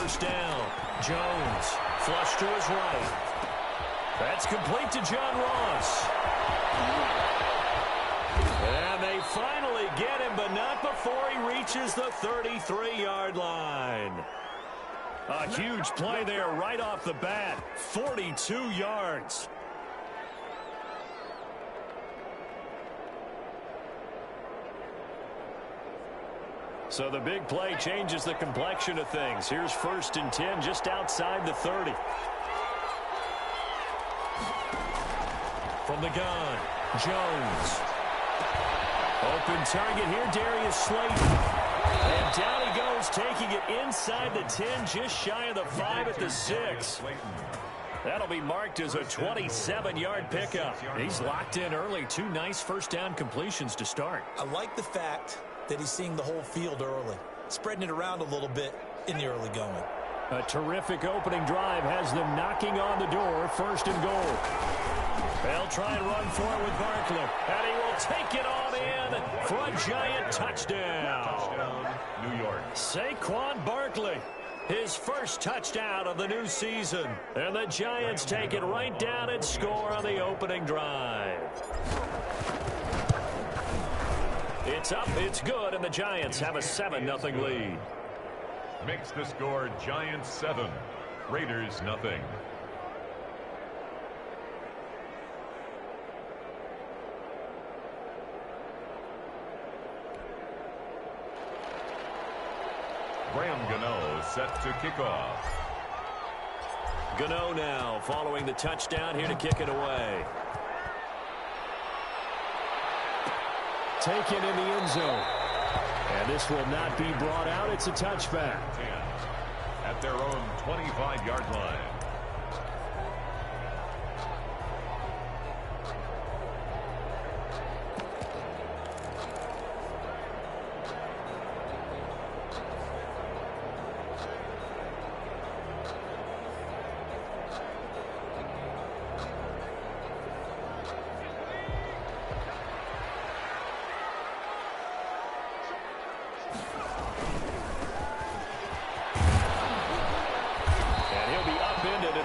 first down. Jones, flush to his right. That's complete to John Ross. And they finally get him, but not before he reaches the 33-yard line. A huge play there right off the bat. 42 yards. So the big play changes the complexion of things. Here's 1st and 10 just outside the 30. From the gun, Jones. Open target here, Darius Slayton. And down he goes, taking it inside the 10, just shy of the 5 at the 6. That'll be marked as a 27-yard pickup. He's locked in early. 2 nice first down completions to start. I like the fact that he's seeing the whole field early, spreading it around a little bit in the early going. A terrific opening drive has them knocking on the door. 1st and goal. They'll try and run for it with Barkley. And he will take it on in for a giant touchdown. New York. Saquon Barkley, his first touchdown of the new season. And the Giants take it right down and score on the opening drive. It's up, it's good, and the Giants have a 7-0 lead. Makes the score Giants 7, Raiders nothing. Graham Gano set to kick off. Gano now following the touchdown here to kick it away. Taken in the end zone. And this will not be brought out. It's a touchback. 10 at their own 25-yard line.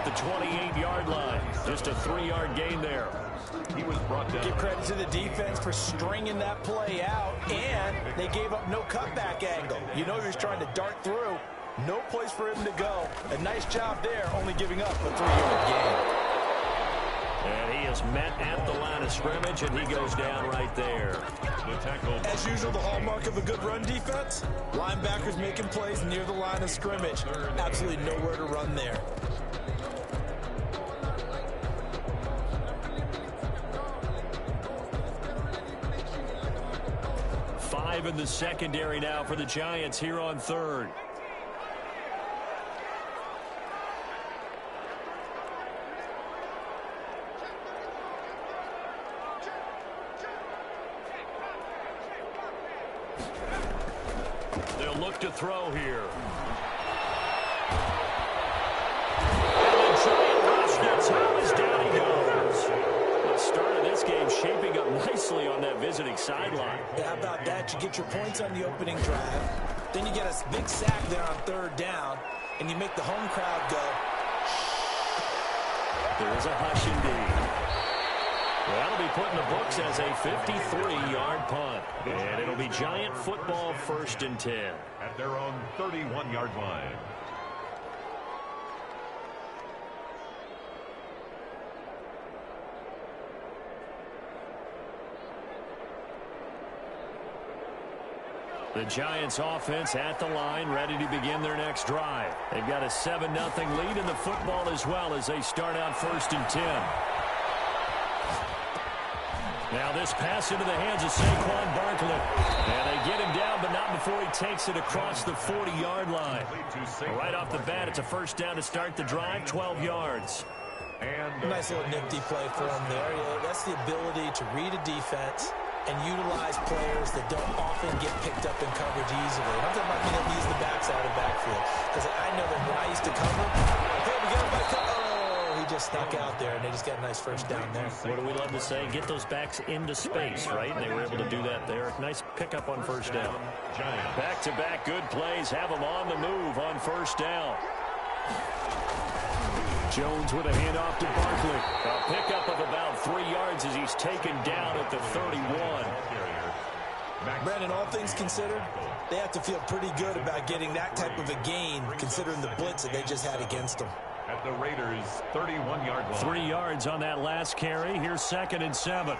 The 28-yard line. Just a 3-yard gain there. He was brought down. Give credit to the defense for stringing that play out, and they gave up no cutback angle. You know he was trying to dart through. No place for him to go. A nice job there, only giving up a 3-yard gain. And he is met at the line of scrimmage, and he goes down right there. The tackle. As usual, the hallmark of a good run defense, linebackers making plays near the line of scrimmage. Absolutely nowhere to run there. 5 in the secondary now for the Giants here on 3rd. They'll look to throw here. And the giant rush gets Thomas, down he goes. The start of this game shaping up nicely on that visiting sideline. Yeah, how about that? You get your points on the opening drive. Then you get a big sack there on 3rd down, and you make the home crowd go. There is a hush indeed. That'll be put in the books as a 53-yard punt. And it'll be Giant football 1st and 10. At their own 31-yard line. The Giants offense at the line, ready to begin their next drive. They've got a 7-0 lead in the football as well as they start out 1st and 10. Now this pass into the hands of Saquon Barkley. And they get him down, but not before he takes it across the 40-yard line. Right off the bat, it's a 1st down to start the drive, 12 yards. And nice little nifty play for him there. Yeah, that's the ability to read a defense and utilize players that don't often get picked up in coverage easily. I'm talking about being able to use the backside of the backfield. Because I know that when I used to cover, hey, we got him by oh, he just snuck out there, and they just got a nice first down there. What do we love to say? Get those backs into space, right? And they were able to do that there. Nice pickup on first down. Back-to-back good plays have them on the move on first down. Jones with a handoff to Barkley. A pickup of about 3 yards as he's taken down at the 31. Brandon, all things considered, they have to feel pretty good about getting that type of a gain, considering the blitz that they just had against them. At the Raiders' 31-yard line. 3 yards on that last carry. Here's 2nd and 7.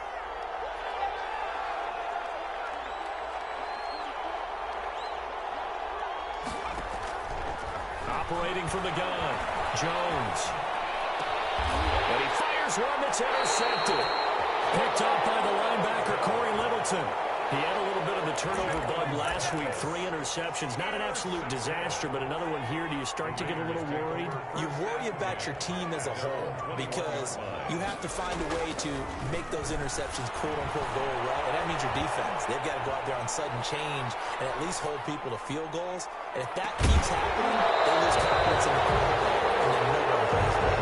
Operating from the gun, Jones. And he fires one that's intercepted. Picked off by the linebacker, Corey Littleton. He had a little bit of the turnover bug last week. 3 interceptions. Not an absolute disaster, but another one here. Do you start to get a little worried? You worry about your team as a whole because you have to find a way to make those interceptions quote-unquote go away, and that means your defense. They've got to go out there on sudden change and at least hold people to field goals. And if that keeps happening, they lose confidence in the quarterback, and then no one plays well.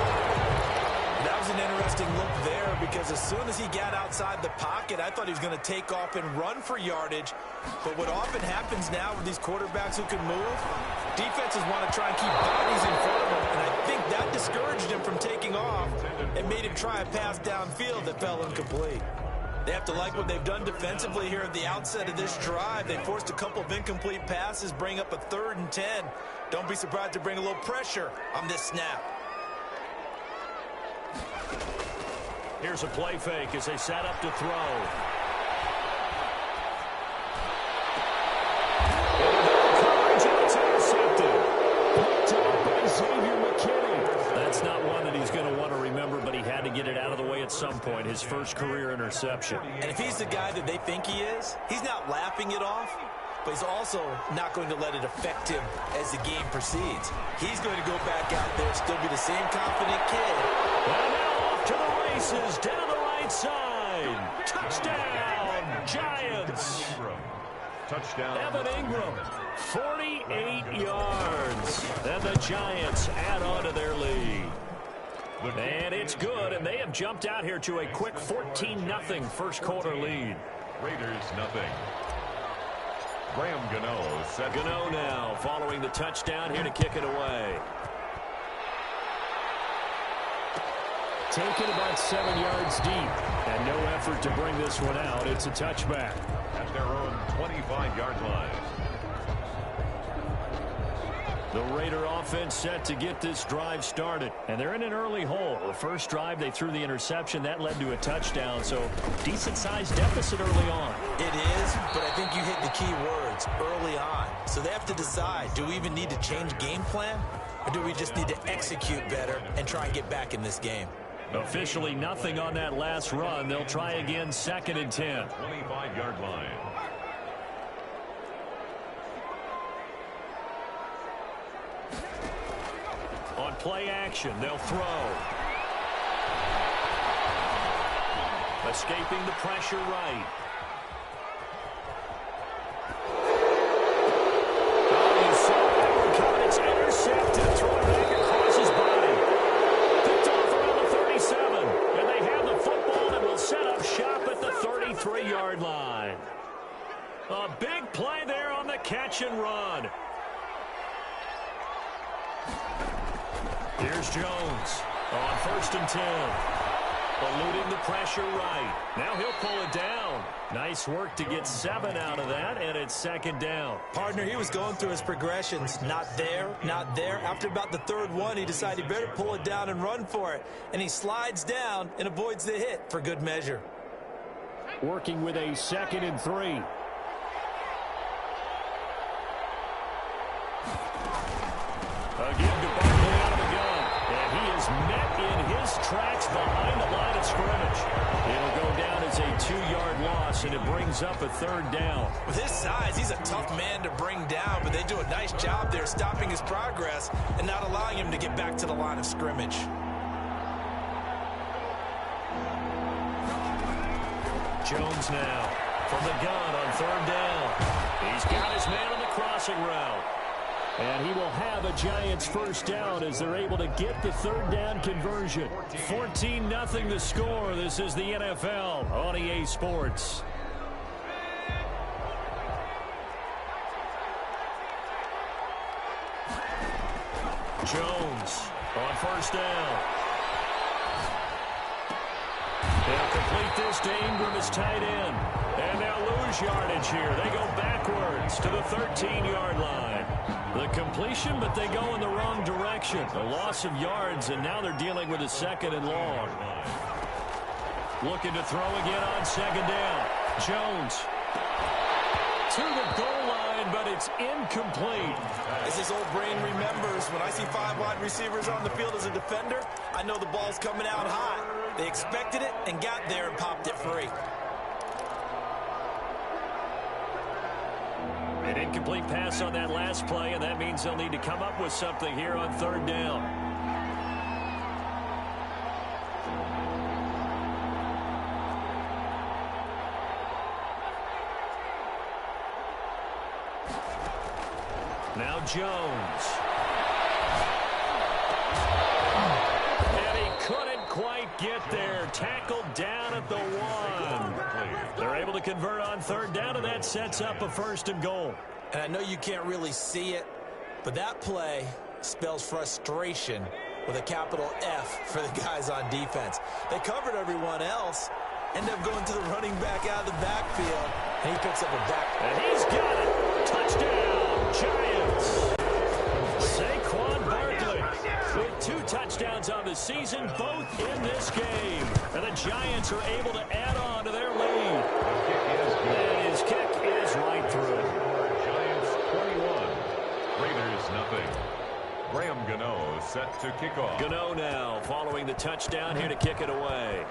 That was an interesting look there because as soon as he got outside the pocket, I thought he was going to take off and run for yardage. But what often happens now with these quarterbacks who can move, defenses want to try and keep bodies in front of them, and I think that discouraged him from taking off and made him try a pass downfield that fell incomplete. They have to like what they've done defensively here at the outset of this drive. They forced a couple of incomplete passes, bring up a 3rd and 10. Don't be surprised to bring a little pressure on this snap. Here's a play fake as they set up to throw. Coverage, and it's intercepted. Picked up by Xavier McKinney. That's not one that he's going to want to remember, but he had to get it out of the way at some point. His first career interception. And if he's the guy that they think he is, he's not laughing it off, but he's also not going to let it affect him as the game proceeds. He's going to go back out there, still be the same confident kid. And now off to the races, down to the right side. Touchdown, Giants. Touchdown. Evan Ingram, 48 yards. And the Giants add on to their lead. And it's good, and they have jumped out here to a quick 14-0 first quarter lead. Raiders nothing. Graham Gano set. Gano now following the touchdown here to kick it away. Taken about 7 yards deep, and no effort to bring this one out. It's a touchback. At their own 25-yard line. The Raider offense set to get this drive started, and they're in an early hole. The first drive, they threw the interception. That led to a touchdown, so decent-sized deficit early on. It is, but I think you hit the key words, early on. So they have to decide, do we even need to change game plan, or do we just need to execute better and try and get back in this game? Officially nothing on that last run. They'll try again, 2nd and 10. 25-yard line. On play action, they'll throw. Escaping the pressure right. Oh, you saw that one. It's intercepted. Throw it back across his body. Picked off around the 37. And they have the football and will set up shop at the 33-yard line. A big play there on the catch and run. Here's Jones on 1st and 10. Eluding the pressure right. Now he'll pull it down. Nice work to get 7 out of that, and it's 2nd down. Partner, he was going through his progressions. Not there, not there. After about the 3rd one, he decided he better pull it down and run for it. And he slides down and avoids the hit for good measure. Working with a 2nd and 3. Again to Barkley out of the gun. And he is met in his tracks behind the line of scrimmage. It'll go down as a 2-yard loss, and it brings up a 3rd down. With his size, he's a tough man to bring down, but they do a nice job there stopping his progress and not allowing him to get back to the line of scrimmage. Jones now from the gun on 3rd down. He's got his man on the crossing route. And he will have a Giants first down as they're able to get the third down conversion. 14-0 the score. This is the NFL on EA Sports. Jones on first down. They'll complete this to Ingram as tight end. And they'll lose yardage here. They go backwards to the 13-yard line. The completion, but they go in the wrong direction. A loss of yards, and now they're dealing with a second and long. Looking to throw again on second down. Jones to the goal line, but it's incomplete. As his old brain remembers, when I see 5 wide receivers on the field as a defender, I know the ball's coming out hot. They expected it and got there and popped it free. An incomplete pass on that last play, and that means they'll need to come up with something here on third down. Now Jones. And he couldn't quite get there. Tackled down at the 1. They're able to convert on third down, and that sets up a first and goal. And I know you can't really see it, but that play spells frustration with a capital F for the guys on defense. They covered everyone else, end up going to the running back out of the backfield, and he picks up a back. And he's got it. Touchdown, Giants. Saquon Barkley with 2 touchdowns on the season, both in this game. And the Giants are able to add on to their lead. And his kick is right through. Giants 21, Raiders nothing. Graham Gano set to kick off. Gano now following the touchdown here to kick it away.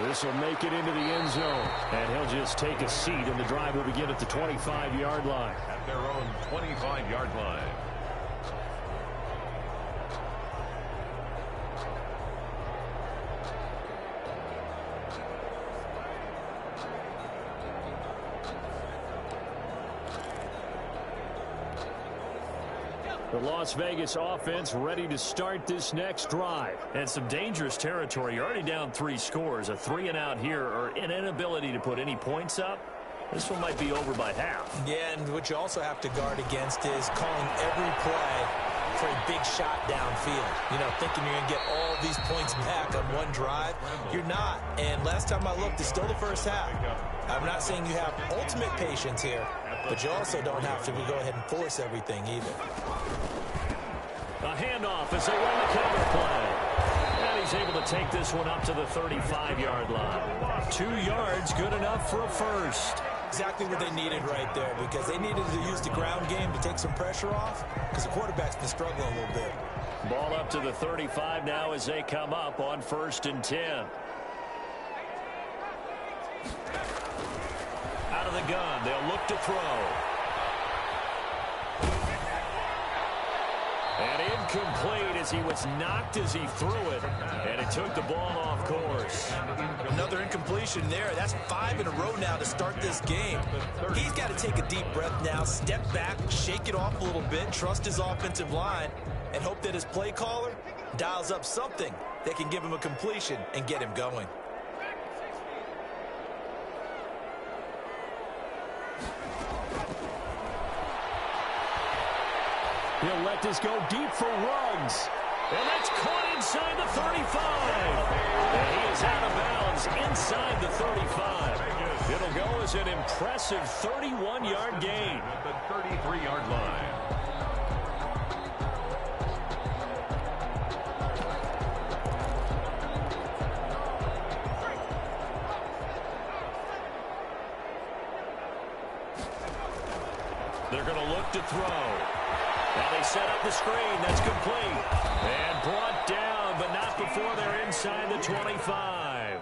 This will make it into the end zone. And he'll just take a seat, and the drive will begin at the 25-yard line. At their own 25-yard line. The Las Vegas offense ready to start this next drive. And some dangerous territory. You're already down 3 scores. A 3-and-out here, or an inability to put any points up. This one might be over by half. Yeah, and what you also have to guard against is calling every play for a big shot downfield. You know, thinking you're going to get all these points back on one drive. You're not. And last time I looked, it's still the first half. I'm not saying you have ultimate patience here, but you also don't have to go ahead and force everything either. A handoff as they run the counter play. And he's able to take this one up to the 35-yard line. 2 yards, good enough for a first. Exactly what they needed right there, because they needed to use the ground game to take some pressure off, because the quarterback's been struggling a little bit. Ball up to the 35 now as they come up on 1st and 10. Out of the gun, they'll look to throw. And incomplete as he was knocked as he threw it. And it took the ball off course. Another incompletion there. That's 5 in a row now to start this game. He's got to take a deep breath now, step back, shake it off a little bit, trust his offensive line, and hope that his play caller dials up something that can give him a completion and get him going. He'll let this go deep for Ruggs. And that's caught inside the 35. And he is out of bounds inside the 35. It'll go as an impressive 31-yard gain. At the 33-yard line. They're going to look to throw. Now they set up the screen. That's complete. And brought down, but not before they're inside the 25.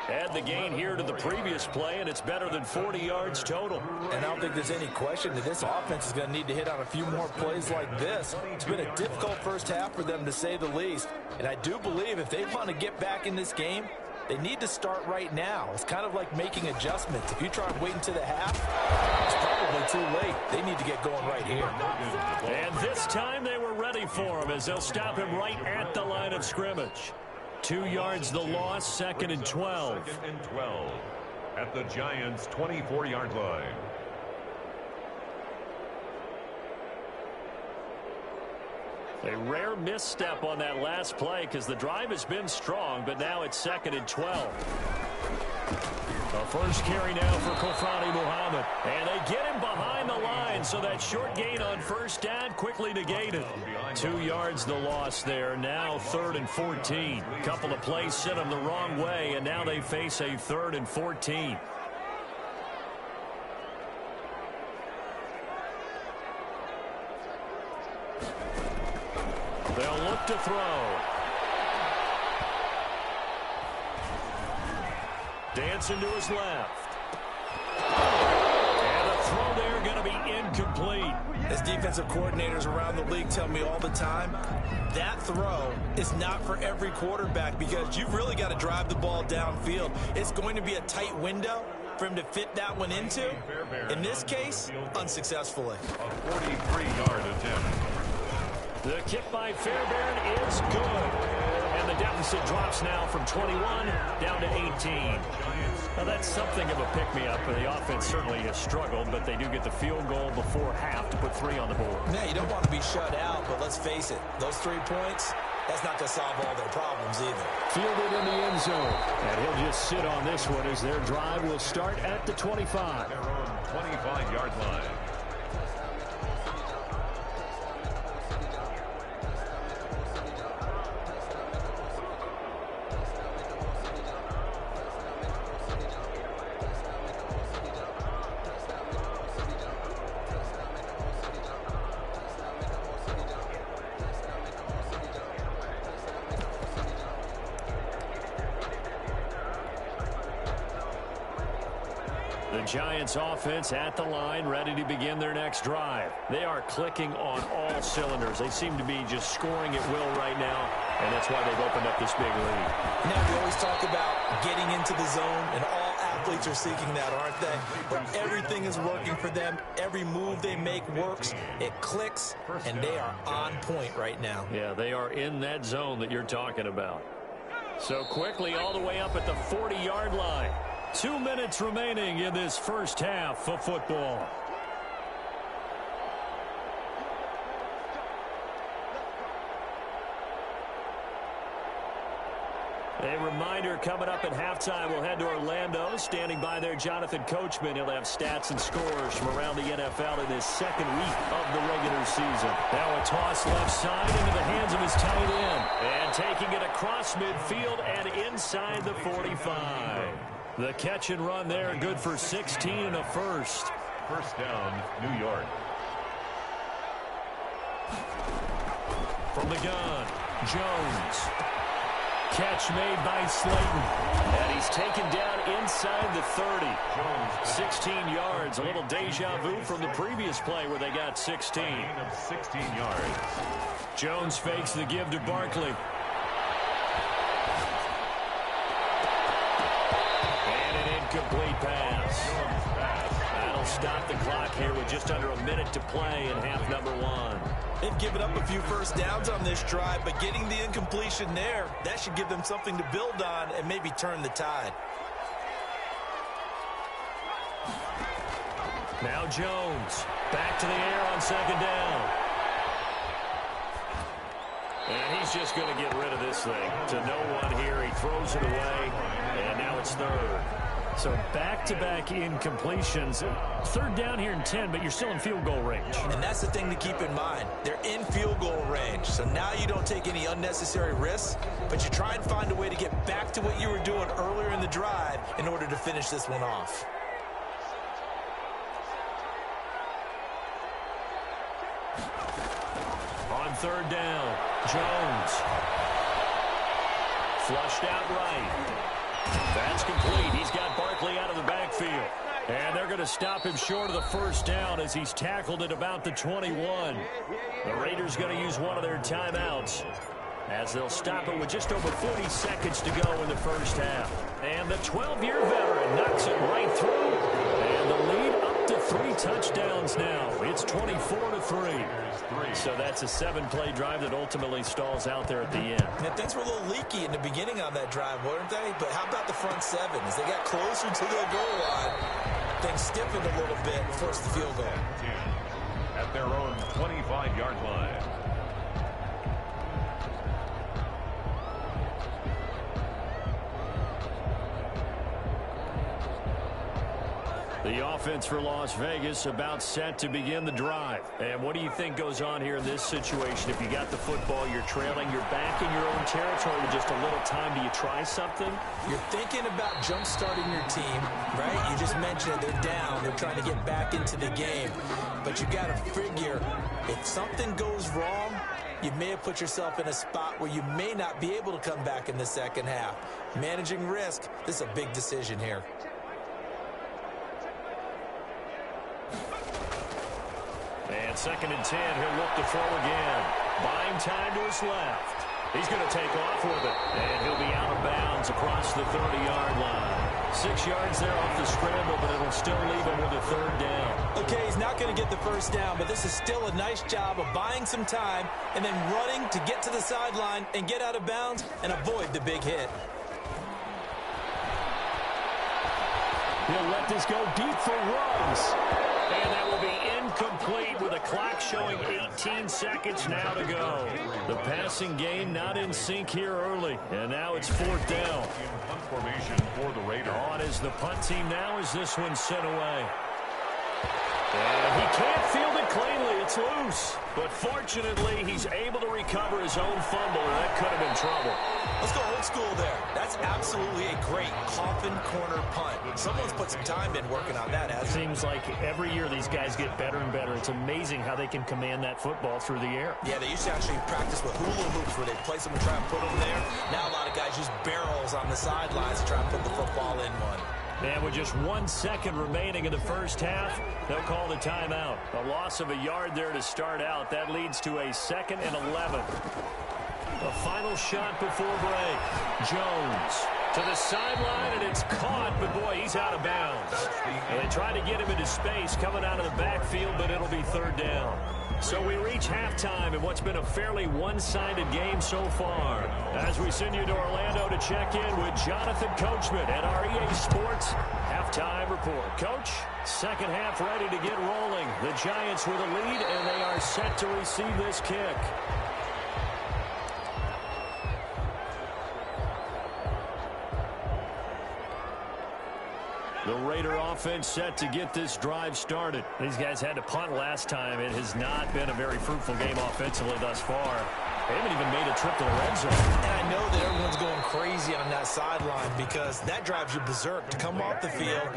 Add the gain here to the previous play, and it's better than 40 yards total. And I don't think there's any question that this offense is going to need to hit on a few more plays like this. It's been a difficult first half for them, to say the least. And I do believe if they want to get back in this game, They need to start right now. It's kind of like making adjustments. If you try and wait until the half, it's probably too late. They need to get going right here. And this time they were ready for him as they'll stop him right at the line of scrimmage. 2 yards the loss, 2nd and 12. 2nd and 12 at the Giants' 24-yard line. A rare misstep on that last play because the drive has been strong, but now it's 2nd and 12. A first carry now for Kofrani Muhammad. And they get him behind the line, so that short gain on first down quickly negated. 2 yards the loss there. Now 3rd and 14. Couple of plays sent them the wrong way, and now they face a 3rd and 14. They'll look to throw. Dancing to his left. And a throw there going to be incomplete. As defensive coordinators around the league tell me all the time, that throw is not for every quarterback because you've really got to drive the ball downfield. It's going to be a tight window for him to fit that one into. In this case, unsuccessfully. A 43-yard attempt. The kick by Fairbairn is good. And the deficit drops now from 21 down to 18. Now that's something of a pick-me-up. The offense certainly has struggled, but they do get the field goal before half to put 3 on the board. Yeah, you don't want to be shut out, but let's face it, those 3 points, that's not going to solve all their problems either. Fielded in the end zone. And he'll just sit on this one as their drive will start at the 25. Their own 25-yard line. The Giants offense at the line, ready to begin their next drive. They are clicking on all cylinders. They seem to be just scoring at will right now, and that's why they've opened up this big lead. Now, we always talk about getting into the zone, and all athletes are seeking that, aren't they? But everything is working for them. Every move they make works. It clicks, and they are on point right now. Yeah, they are in that zone that you're talking about. So quickly all the way up at the 40-yard line. 2 minutes remaining in this first half of football. A reminder coming up at halftime, we'll head to Orlando. Standing by there, Jonathan Coachman. He'll have stats and scores from around the NFL in this second week of the regular season. Now a toss left side into the hands of his tight end. And taking it across midfield and inside the 45. The catch and run there, good for 16 and a first. First down, New York. From the gun, Jones. Catch made by Slayton. And he's taken down inside the 30. 16 yards, a little deja vu from the previous play where they got 16. Gain of 16 yards. Jones fakes the give to Barkley. Complete pass. That'll stop the clock here with just under a minute to play in half number 1. They've given up a few first downs on this drive, but getting the incompletion there, that should give them something to build on and maybe turn the tide. Now Jones back to the air on 2nd down. And he's just going to get rid of this thing to no one here. He throws it away, and now it's 3rd. So back-to-back incompletions. 3rd down here and 10, but you're still in field goal range. And that's the thing to keep in mind. They're in field goal range. So now you don't take any unnecessary risks, but you try and find a way to get back to what you were doing earlier in the drive in order to finish this one off. On 3rd down, Jones. Flushed out right. That's complete. He's got Barkley out of the backfield. And they're going to stop him short of the first down as he's tackled at about the 21. The Raiders going to use one of their timeouts. as they'll stop it with just over 40 seconds to go in the first half. And the 12-year veteran knocks it right through. And the lead up to 3 touchdowns now. It's 24-3. So that's a 7-play drive that ultimately stalls out there at the end. And things were a little leaky in the beginning on that drive, weren't they? But how about the front 7? As they got closer to the goal line, things stiffened a little bit and forced the field goal. At their own 25-yard line. The offense for Las Vegas about set to begin the drive. And what do you think goes on here in this situation? If you got the football, you're trailing, you're back in your own territory with just a little time. Do you try something? You're thinking about jump-starting your team, right? You just mentioned they're down. They're trying to get back into the game. But you got to figure if something goes wrong, you may have put yourself in a spot where you may not be able to come back in the second half. Managing risk, this is a big decision here. And 2nd and 10, he'll look to throw again. Buying time to his left. He's going to take off with it. And he'll be out of bounds across the 30-yard line. 6 yards there off the scramble, but it'll still leave him with a 3rd down. Okay, he's not going to get the first down, but this is still a nice job of buying some time and then running to get to the sideline and get out of bounds and avoid the big hit. He'll let this go deep for Ruggs. And that will be incomplete with a clock showing 18 seconds now to go. The passing game not in sync here early. And now it's 4th down. Punt formation for the Raiders. On is the punt team now as this one's sent away. And he can't field it cleanly. It's loose. But fortunately, he's able to recover his own fumble, or that could have been trouble. Let's go old school there. That's absolutely a great coffin corner punt. Someone's put some time in working on that. It seems like every year these guys get better and better. It's amazing how they can command that football through the air. Yeah, they used to actually practice with hula hoops where they'd place them and try and put them there. Now a lot of guys use barrels on the sidelines to try and put the football in one. And with just 1 second remaining in the first half, they'll call the timeout. A loss of a yard there to start out. That leads to a 2nd and 11. The final shot before break. Jones to the sideline, and it's caught, but boy, he's out of bounds. And they try to get him into space coming out of the backfield, but it'll be 3rd down. So we reach halftime in what's been a fairly one-sided game so far. As we send you to Orlando to check in with Jonathan Coachman at our EA Sports Halftime Report. Coach, second half ready to get rolling. The Giants with a lead, and they are set to receive this kick. The Raider offense set to get this drive started. These guys had to punt last time. It has not been a very fruitful game offensively thus far. They haven't even made a trip to the red zone. And I know that everyone's going crazy on that sideline because that drives you berserk to come off the field,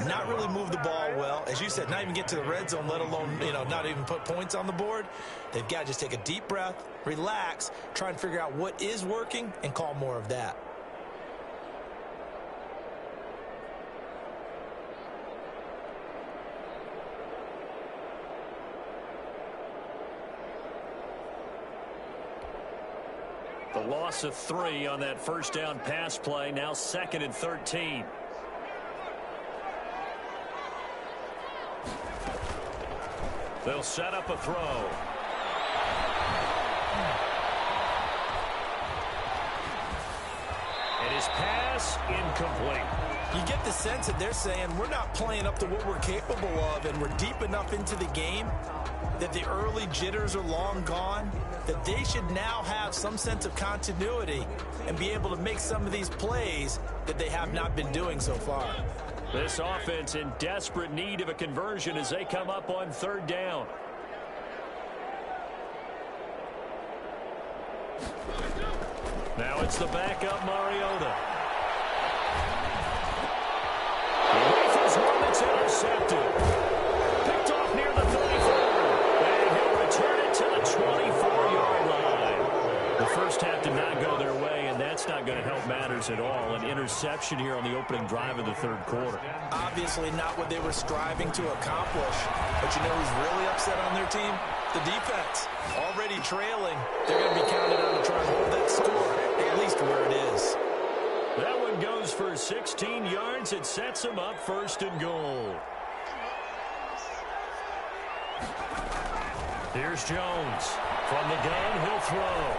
not really move the ball well. As you said, not even get to the red zone, let alone, not even put points on the board. They've got to just take a deep breath, relax, try and figure out what is working, and call more of that. The loss of 3 on that first down pass play. Now 2nd and 13. They'll set up a throw. And his pass incomplete. You get the sense that they're saying we're not playing up to what we're capable of, and we're deep enough into the game that the early jitters are long gone, that they should now have some sense of continuity and be able to make some of these plays that they have not been doing so far. This offense in desperate need of a conversion as they come up on 3rd down. Now it's the backup Mariota. He rifles one that's intercepted. Picked off near the 34. And he'll return it to the 24-yard line. The first half did not go their way, and that's not going to help matters at all. An interception here on the opening drive of the 3rd quarter. Obviously not what they were striving to accomplish. But you know who's really upset on their team? the defense. Already trailing. They're going to be counted on to try and hold that score, at least where it is. That one goes for 16 yards. It sets them up first and goal. Here's Jones. From the gun, he'll throw.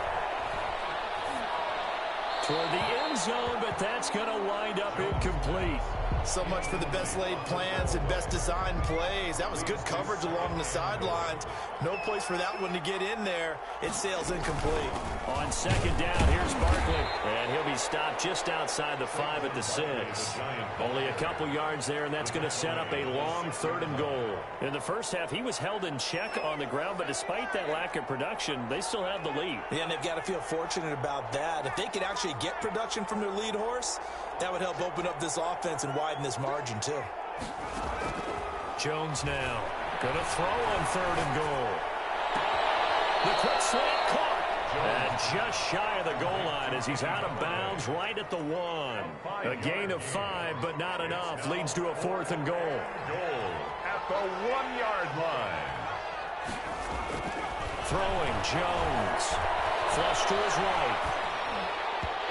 Toward the end zone, but that's going to wind up incomplete. So much for the best laid plans and best designed plays. That was good coverage along the sidelines. No place for that one to get in there. It sails incomplete. On second down, here's Barkley. And he'll be stopped just outside the 5 at the 6. Only a couple yards there, and that's going to set up a long 3rd and goal. In the first half, he was held in check on the ground, but despite that lack of production, they still have the lead. Yeah, and they've got to feel fortunate about that. If they could actually get production from their lead horse, that would help open up this offense and widen this margin, too. Jones now going to throw on 3rd and goal. The quick slant caught. And just shy of the goal line as he's out of bounds right at the 1. A gain of 5, but not enough. Leads to a 4th and goal. Goal at the 1-yard line. Throwing Jones. Flush to his right.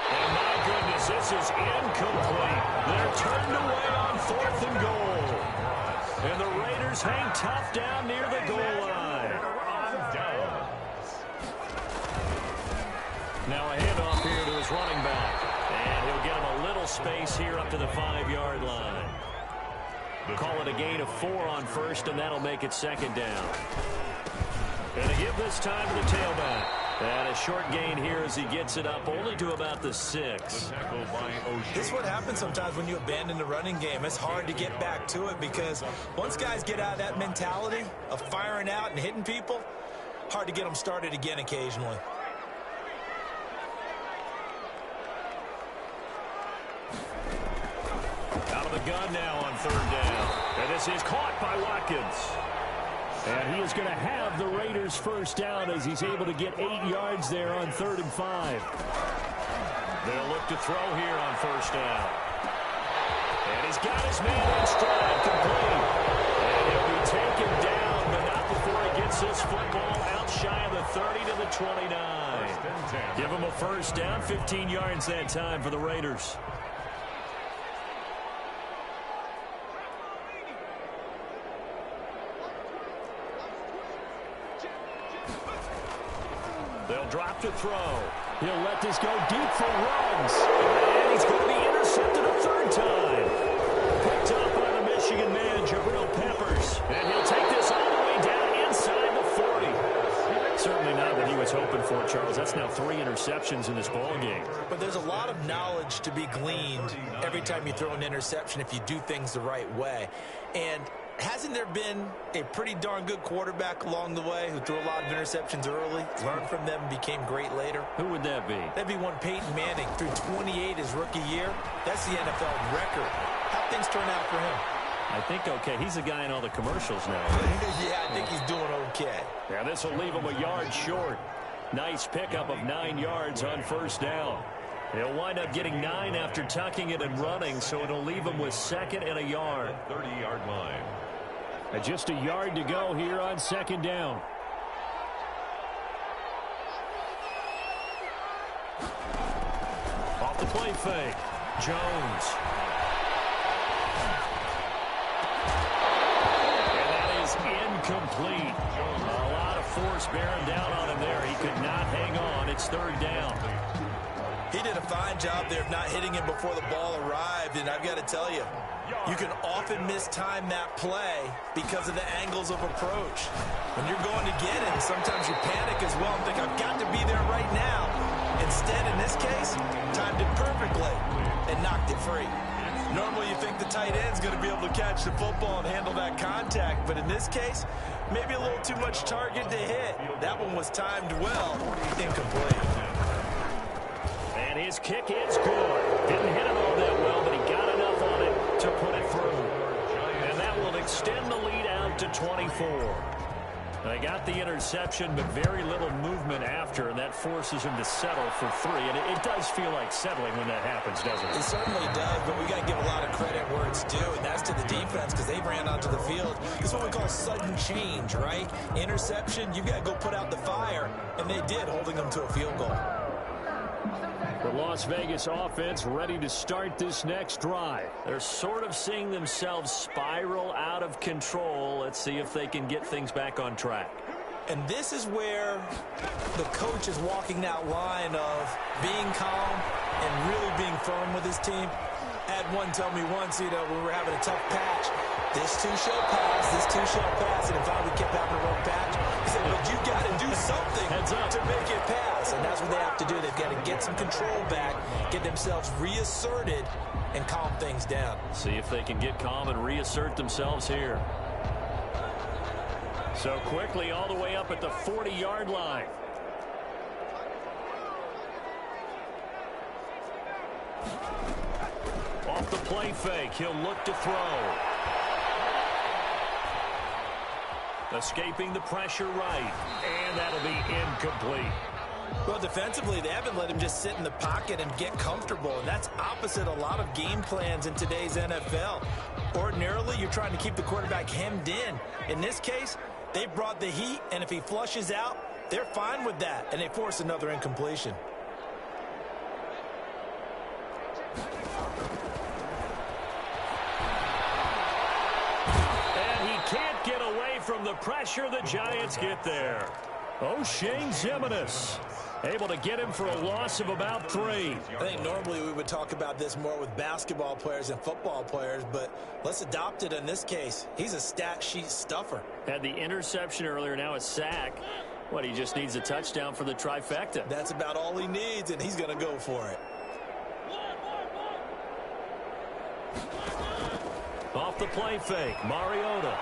And my goodness, this is incomplete. They're turned away on 4th and goal. And the Raiders hang tough down near the goal line. Now a handoff here to his running back. And he'll get him a little space here up to the 5-yard line. Call it a gain of 4 on 1st, and that'll make it 2nd down. And to give this time to the tailback. And a short gain here as he gets it up only to about the 6. This is what happens sometimes when you abandon the running game. It's hard to get back to it because once guys get out of that mentality of firing out and hitting people, hard to get them started again occasionally. Out of the gun now on 3rd down. And this is caught by Watkins. And he is going to have the Raiders' first down as he's able to get 8 yards there on 3rd and 5. They'll look to throw here on 1st down. And he's got his man in stride, complete. And he'll be taken down, but not before he gets this football out shy of the 30 to the 29. Give him a first down, 15 yards that time for the Raiders. They'll drop to throw. He'll let this go deep for Ruggs. And he's going to be intercepted a 3rd time. Picked up by the Michigan man, Jabril Peppers. And he'll take this all the way down inside the 40. Certainly not what he was hoping for, Charles. That's now 3 interceptions in this ballgame. But there's a lot of knowledge to be gleaned every time you throw an interception if you do things the right way. And hasn't there been a pretty darn good quarterback along the way who threw a lot of interceptions early, learned from them, and became great later? Who would that be? That'd be one Peyton Manning, threw 28 his rookie year. That's the NFL record. How'd things turn out for him? I think okay. He's the guy in all the commercials now. Yeah, I think he's doing okay. Yeah, this will leave him a yard short. Nice pickup of 9 yards on 1st down. He'll wind up getting 9 after tucking it and running, so it'll leave him with 2nd and a yard. 30-yard line. And just a yard to go here on 2nd down. Off the play fake. Jones. And that is incomplete. A lot of force bearing down on him there. He could not hang on. It's 3rd down. He did a fine job there of not hitting him before the ball arrived, and I've got to tell you, you can often mistime that play because of the angles of approach. When you're going to get him, sometimes you panic as well and think, I've got to be there right now. Instead, in this case, timed it perfectly and knocked it free. Normally, you think the tight end's going to be able to catch the football and handle that contact, but in this case, maybe a little too much target to hit. That one was timed well, incomplete. And his kick is good. Didn't hit it all that well, but he got enough on it to put it through. And that will extend the lead out to 24. They got the interception, but very little movement after, and that forces him to settle for 3. And it does feel like settling when that happens, doesn't it? It certainly does, but we got to give a lot of credit where it's due, and that's to the defense because they ran onto the field. It's what we call sudden change, right? Interception, you've got to go put out the fire, and they did, holding them to a field goal. The Las Vegas offense ready to start this next drive. They're sort of seeing themselves spiral out of control. Let's see if they can get things back on track. And this is where the coach is walking that line of being calm and really being firm with his team. I had one tell me once, when we were having a tough patch, this too shall pass, this too shall pass. And in fact, we kept having a rough patch. He said, but you got to do something to make it pass. And that's what they have to do. They've got to get some control back, get themselves reasserted, and calm things down. See if they can get calm and reassert themselves here. So quickly all the way up at the 40-yard line. Off the play fake, he'll look to throw. Escaping the pressure right, and that'll be incomplete. Well, defensively, they haven't let him just sit in the pocket and get comfortable, and that's opposite a lot of game plans in today's NFL. Ordinarily, you're trying to keep the quarterback hemmed in. In this case, they brought the heat, and if he flushes out, they're fine with that, and they force another incompletion. From the pressure, the Giants get there. O'Shane Ximines able to get him for a loss of about 3. I think normally we would talk about this more with basketball players and football players, but let's adopt it in this case. He's a stat sheet stuffer. Had the interception earlier, now a sack. What, he just needs a touchdown for the trifecta. That's about all he needs, and he's going to go for it. Off the play fake, Mariota.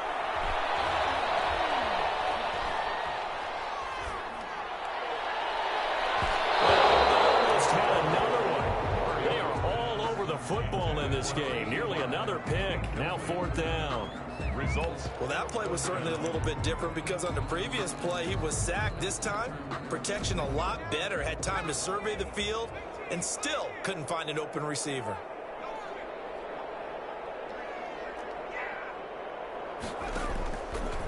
Football in this game. Nearly another pick. Now 4th down. Results. Well, that play was certainly a little bit different because on the previous play, he was sacked. This time, protection a lot better. Had time to survey the field and still couldn't find an open receiver.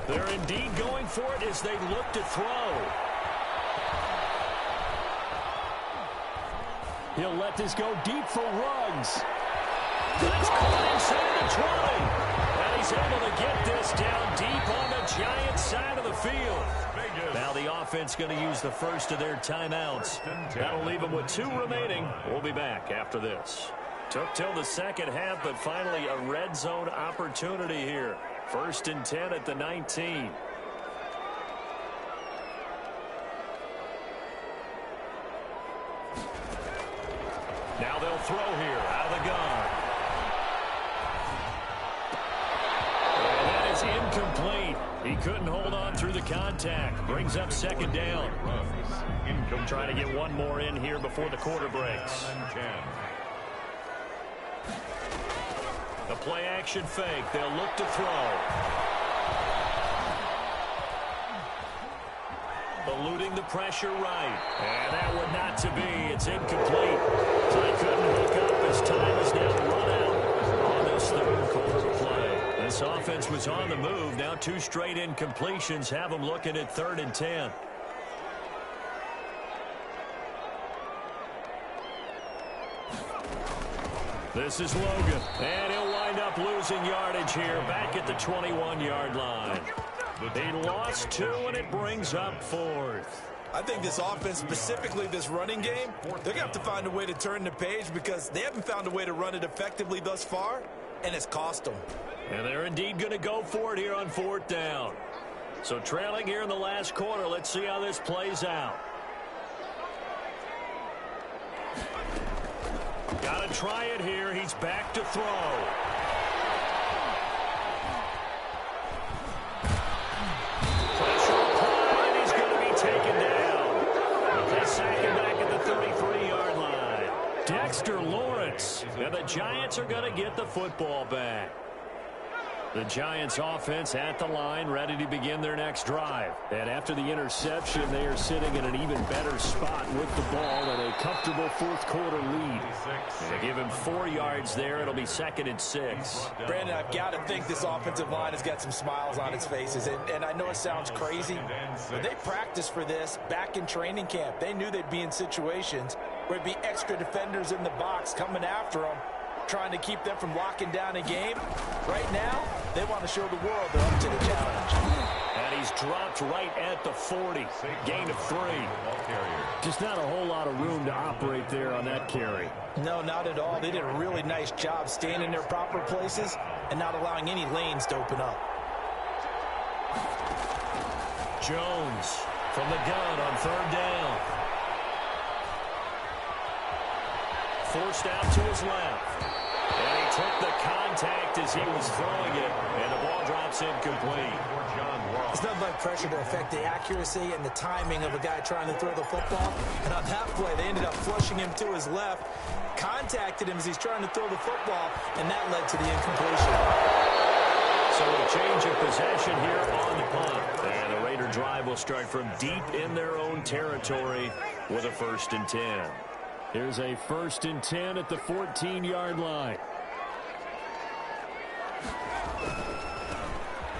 They're indeed going for it as they look to throw. He'll let this go deep for Ruggs. That's caught inside the 20. And he's able to get this down deep on the Giants side of the field. Now the offense going to use the first of their timeouts. That'll leave them with 2 remaining. We'll be back after this. Took till the second half, but finally a red zone opportunity here. 1st and 10 at the 19. Now they'll throw here out of the gun. And that is incomplete. He couldn't hold on through the contact. Brings up 2nd down. Trying to get one more in here before the quarter breaks. The play action fake. They'll look to throw. Eluding the pressure right. And that would not to be. It's incomplete. So he couldn't hook up as time is now run out on this 3rd quarter play. This offense was on the move. Now 2 straight incompletions have them looking at 3rd and 10. This is Logan. And he'll wind up losing yardage here back at the 21-yard line. He lost 2, and it brings up 4th. I think this offense, specifically this running game, they're going to have to find a way to turn the page because they haven't found a way to run it effectively thus far, and it's cost them. And they're indeed going to go for it here on 4th down. So trailing here in the last quarter, let's see how this plays out. Got to try it here. He's back to throw. Pressure applied, and he's going to be taken down. They sack him back at the 33-yard line. Dexter Lawrence. And the Giants are going to get the football back. The Giants offense at the line, ready to begin their next drive. And after the interception, they are sitting in an even better spot with the ball and a comfortable fourth-quarter lead. They give him 4 yards there. It'll be 2nd and 6. Brandon, I've got to think this offensive line has got some smiles on its faces. And I know it sounds crazy, but they practiced for this back in training camp. They knew they'd be in situations where there'd be extra defenders in the box coming after them, trying to keep them from locking down a game. Right now, they want to show the world they're up to the challenge. And he's dropped right at the 40. Gain of 3. Just not a whole lot of room to operate there on that carry. No, not at all. They did a really nice job staying in their proper places and not allowing any lanes to open up. Jones from the gun on 3rd down. Forced out to his left. And he took the contact as he was throwing it, and the ball drops incomplete. It's nothing like pressure to affect the accuracy and the timing of a guy trying to throw the football. And on that play, they ended up flushing him to his left, contacted him as he's trying to throw the football, and that led to the incompletion. So a change of possession here on the punt. And the Raider drive will start from deep in their own territory with a 1st and 10. Here's a 1st and 10 at the 14-yard line.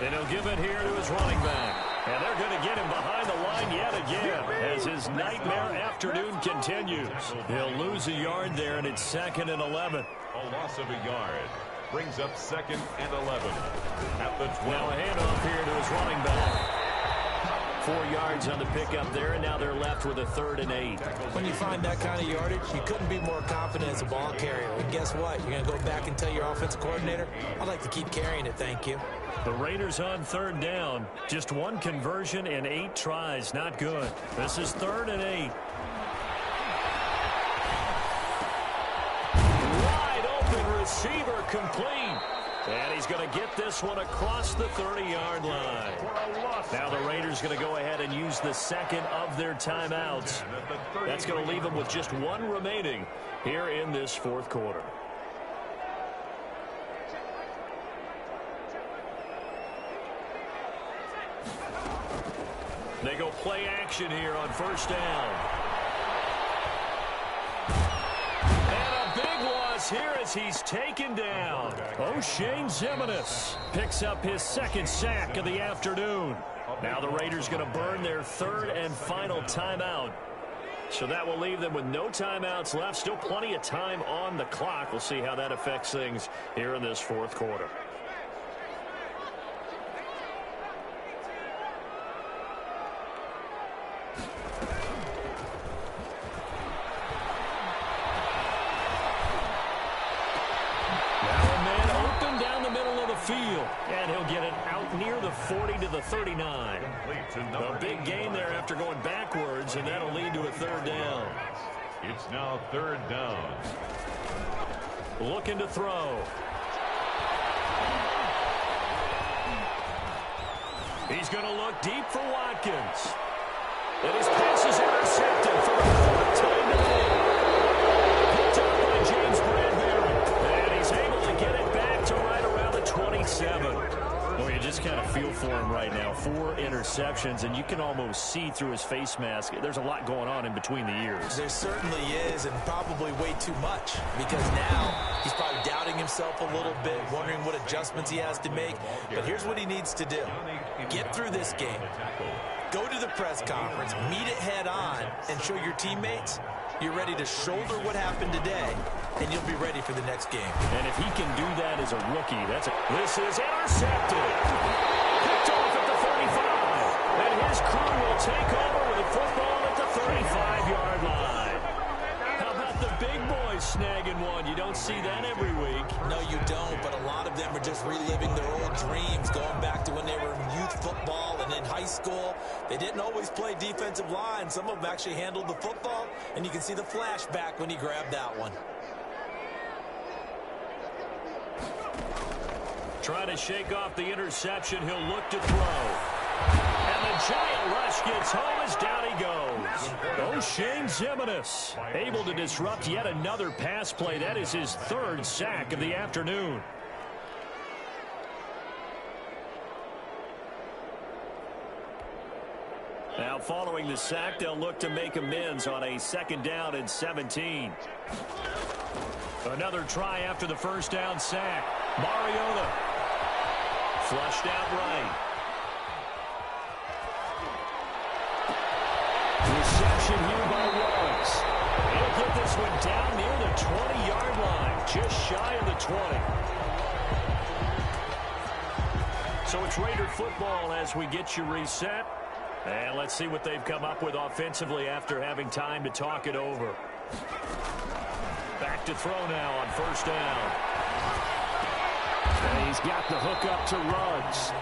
And he'll give it here to his running back. And they're going to get him behind the line yet again as his nightmare afternoon continues. He'll lose a yard there, and it's 2nd and 11. A loss of a yard brings up 2nd and 11 at the 12. Now a handoff here to his running back. 4 yards on the pickup there, and now they're left with a 3rd and 8. When you find that kind of yardage, you couldn't be more confident as a ball carrier. And guess what? You're going to go back and tell your offensive coordinator, I'd like to keep carrying it, thank you. The Raiders on 3rd down. Just 1 conversion and 8 tries. Not good. This is 3rd and 8. Wide open receiver complete. And he's going to get this one across the 30-yard line. Now the Raiders going to go ahead and use the 2nd of their timeouts. That's going to leave them with just 1 remaining here in this 4th quarter. They go play action here on 1st down. Here as he's taken down. O'Shane Ximines picks up his 2nd sack of the afternoon. Now the Raiders going to burn their 3rd and final timeout. So that will leave them with no timeouts left. Still plenty of time on the clock. We'll see how that affects things here in this 4th quarter. And he'll get it out near the 40 to the 39. A big gain there after going backwards, and that'll lead to a 3rd down. It's now 3rd down. Looking to throw. He's going to look deep for Watkins. And his pass is intercepted for the 4th time today. Picked up by James Bradbury. And he's able to get it back to right around the 27. Well, you just kind of feel for him right now. 4 interceptions, and you can almost see through his face mask. There's a lot going on in between the ears. There certainly is, and probably way too much, because now he's probably doubting himself a little bit, wondering what adjustments he has to make. But here's what he needs to do. Get through this game. Go to the press conference, meet it head on, and show your teammates you're ready to shoulder what happened today, and you'll be ready for the next game. And if he can do that as a rookie, this is intercepted. Picked off at the 35. And his crew will take over with the football at the 35-yard line. How about the big boys snagging one? You don't see that every week. No, you don't, but a lot of them are just reliving their old dreams, going back to when they were in youth football and in high school. They didn't always play defensive line. Some of them actually handled the football, and you can see the flashback when he grabbed that one. Trying to shake off the interception. He'll look to throw. And the giant rush gets home as down he goes. O'Shane Ximines able to disrupt yet another pass play. That is his 3rd sack of the afternoon. Now, following the sack, they'll look to make amends on a 2nd down and 17. Another try after the 1st down sack. Mariota flushed out right. Reception here by Ruggs. He'll get this one down near the 20-yard line, just shy of the 20. So it's Raider football as we get you reset. And let's see what they've come up with offensively after having time to talk it over. Back to throw now on 1st down. And he's got the hook up to Ruggs.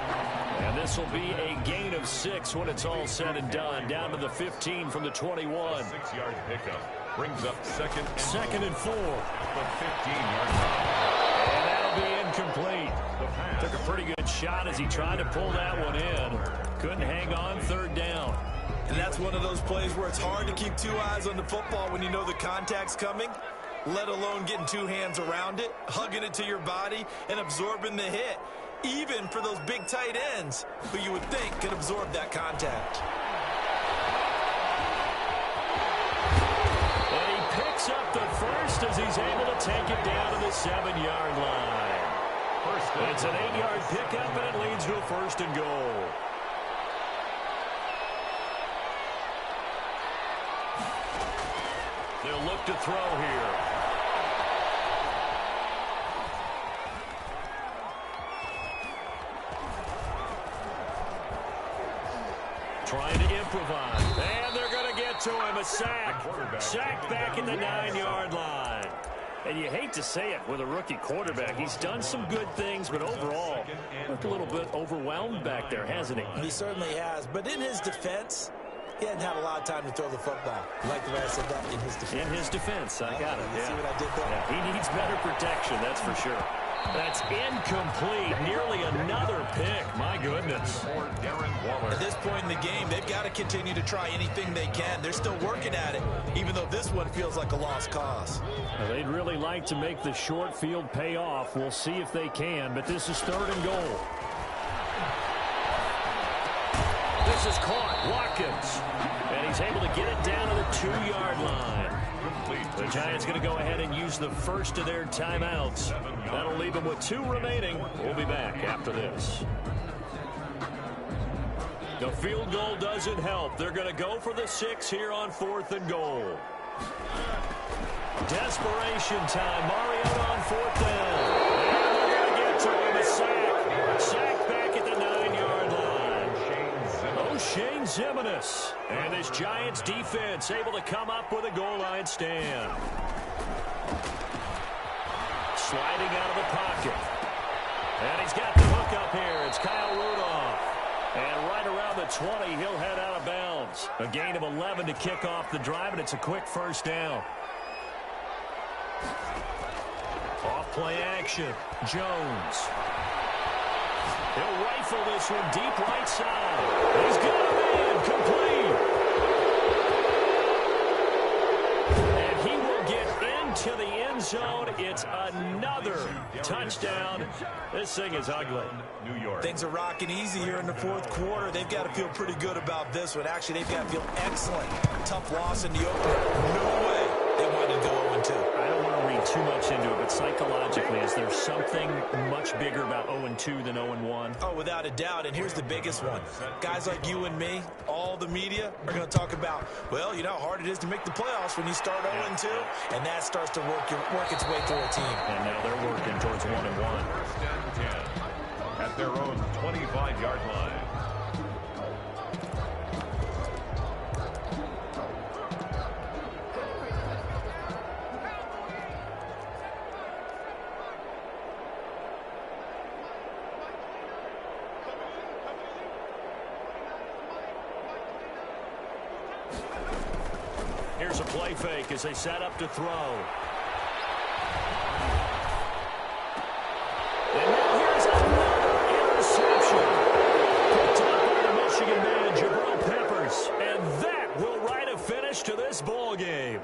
And this will be a gain of 6 when it's all said and done. Down to the 15 from the 21. 6-yard pickup brings up second and 4. The 15-yard line. And that'll be incomplete. Took a pretty good shot as he tried to pull that one in. Couldn't hang on 3rd down. And that's one of those plays where it's hard to keep 2 eyes on the football when you know the contact's coming, let alone getting 2 hands around it, hugging it to your body, and absorbing the hit, even for those big tight ends who you would think could absorb that contact. And he picks up the first as he's able to take it down to the 7-yard line. It's an 8-yard pickup, and it leads to a 1st and goal. They'll look to throw here. Trying to improvise. And they're going to get to him. A sack. Sacked back at the 9-yard line. And you hate to say it with a rookie quarterback. He's done some good things, but overall, looked a little bit overwhelmed back there, hasn't he? He certainly has. But in his defense, he hadn't had a lot of time to throw the football. I like the way I said that, in his defense. In his defense, I got it. You see what I did there? Yeah, he needs better protection, that's for sure. That's incomplete. Nearly another pick. My goodness. At this point in the game, they've got to continue to try anything they can. They're still working at it, even though this one feels like a lost cause. Well, they'd really like to make the short field pay off. We'll see if they can, but this is 3rd and goal. This is caught. Watkins. And he's able to get it down to the 2-yard line. The Giants going to go ahead and use the first of their timeouts. That'll leave them with 2 remaining. We'll be back after this. The field goal doesn't help. They're going to go for the 6 here on 4th and goal. Desperation time. Mariota on 4th down. And they're going to get to him. A sack. Sack back at the 9-yard line. O'Shane Zimenez. And this Giants defense able to come up with a goal line stand. Sliding out of the pocket. And he's got the hook up here. It's Kyle Rudolph. And right around the 20, he'll head out of bounds. A gain of 11 to kick off the drive, and it's a quick 1st down. Off play action. Jones. He'll rifle this one deep right side. He's got a man. Complete. And he will get into the end zone. It's another touchdown. This thing is ugly. New York. Things are rocking easy here in the 4th quarter. They've got to feel pretty good about this one. Actually, they've got to feel excellent. Tough loss in the opener. No way they wanted to go 0-2. I don't want to read too much into it, but psychologically, is there something much bigger about 0-2 than 0-1? Oh, without a doubt. And here's the biggest one. Guys like you and me, all the media, are going to talk about, well, you know how hard it is to make the playoffs when you start 0-2. And that starts to work its way through a team. And now they're working towards 1-1. 1st and 10 at their own 25-yard line. Here's a play fake as they set up to throw. And now here's another interception. Picked up by the Michigan man, Jabril Peppers. And that will write a finish to this ball game.